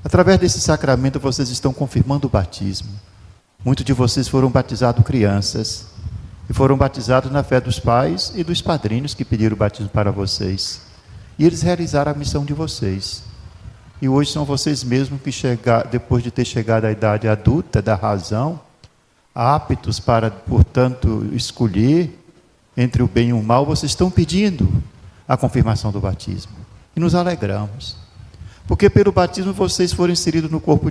Através desse sacramento, vocês estão confirmando o batismo. Muitos de vocês foram batizados crianças, e foram batizados na fé dos pais e dos padrinhos que pediram o batismo para vocês. E eles realizaram a missão de vocês. E hoje são vocês mesmos que, depois de ter chegado à idade adulta da razão, aptos para, portanto, escolher entre o bem e o mal, vocês estão pedindo a confirmação do batismo. E nos alegramos. Porque pelo batismo vocês foram inseridos no corpo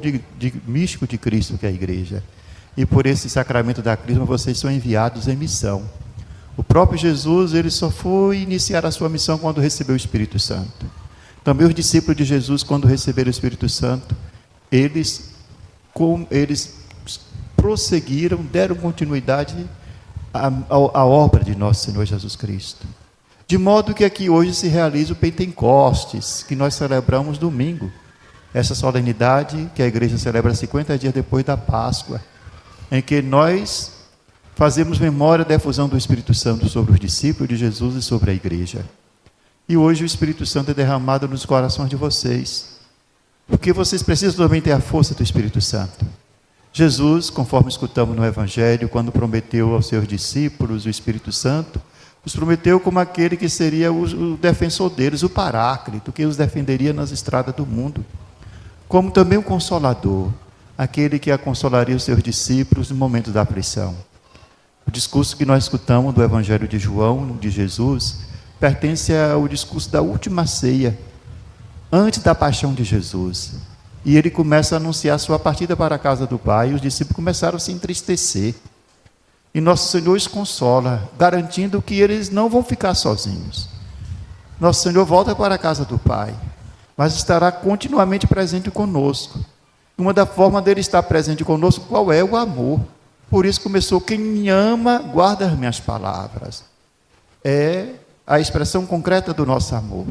místico de Cristo, que é a igreja. E por esse sacramento da crisma vocês são enviados em missão. O próprio Jesus, ele só foi iniciar a sua missão quando recebeu o Espírito Santo. Também os discípulos de Jesus, quando receberam o Espírito Santo, eles prosseguiram, deram continuidade à obra de nosso Senhor Jesus Cristo. De modo que aqui hoje se realiza o Pentecostes, que nós celebramos domingo. Essa solenidade que a igreja celebra 50 dias depois da Páscoa, em que nós fazemos memória da efusão do Espírito Santo sobre os discípulos de Jesus e sobre a igreja. E hoje o Espírito Santo é derramado nos corações de vocês, porque vocês precisam também ter a força do Espírito Santo. Jesus, conforme escutamos no Evangelho, quando prometeu aos seus discípulos o Espírito Santo, os prometeu como aquele que seria o defensor deles, o Paráclito, que os defenderia nas estradas do mundo, como também o Consolador, aquele que consolaria os seus discípulos no momento da aflição. O discurso que nós escutamos do Evangelho de João, de Jesus, pertence ao discurso da última ceia, antes da paixão de Jesus. E ele começa a anunciar sua partida para a casa do Pai, e os discípulos começaram a se entristecer. E nosso Senhor os consola, garantindo que eles não vão ficar sozinhos. Nosso Senhor volta para a casa do Pai, mas estará continuamente presente conosco. Uma da forma dele estar presente conosco, qual é? O amor. Por isso começou: quem me ama, guarda as minhas palavras. É a expressão concreta do nosso amor.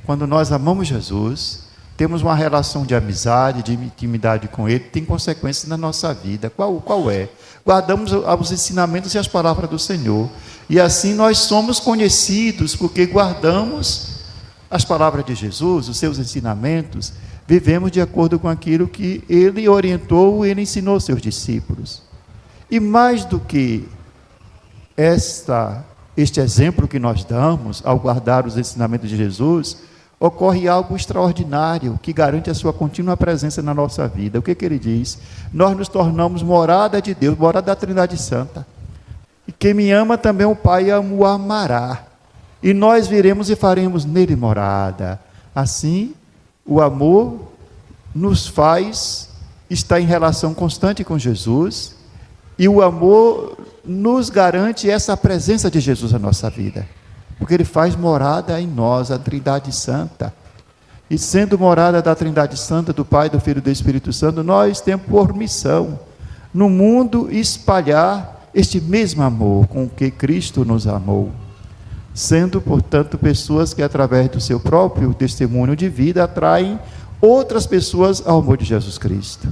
Quando nós amamos Jesus, temos uma relação de amizade, de intimidade com Ele, tem consequências na nossa vida. Qual é? Guardamos os ensinamentos e as palavras do Senhor. E assim nós somos conhecidos, porque guardamos as palavras de Jesus, os seus ensinamentos, vivemos de acordo com aquilo que Ele orientou, Ele ensinou aos seus discípulos. E mais do que este exemplo que nós damos ao guardar os ensinamentos de Jesus, ocorre algo extraordinário que garante a sua contínua presença na nossa vida. O que ele diz? Nós nos tornamos morada de Deus, morada da Trindade Santa. E quem me ama também o Pai o amará. E nós viremos e faremos nele morada. Assim, o amor nos faz estar em relação constante com Jesus, e o amor nos garante essa presença de Jesus na nossa vida, porque ele faz morada em nós, a Trindade Santa. E sendo morada da Trindade Santa, do Pai, do Filho e do Espírito Santo, nós temos por missão no mundo espalhar este mesmo amor com que Cristo nos amou, sendo, portanto, pessoas que através do seu próprio testemunho de vida atraem outras pessoas ao amor de Jesus Cristo.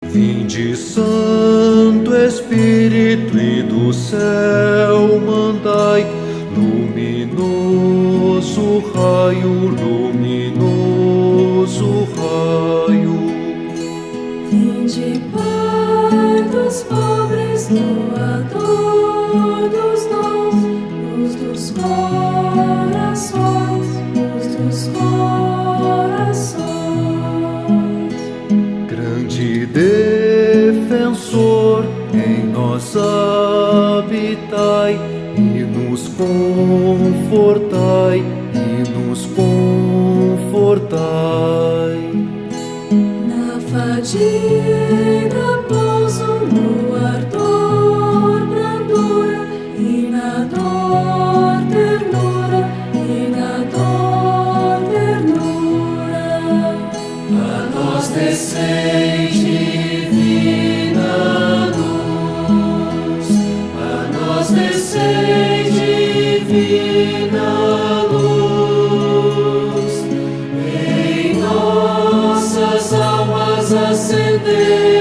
Vinde, Santo Espírito, e do céu mandai luminoso raio, luminoso raio. Vinde, Pai dos pobres, doador dos dons, luz dos corações, luz dos corações. Grande defensor, em nós habitai, e nos confortai, e nos confortai. Na fadiga pouso, no ardor brandura, e na dor ternura, e na dor ternura. A nós desceis divina luz, a nós desceis divina luz, em nossas almas acendei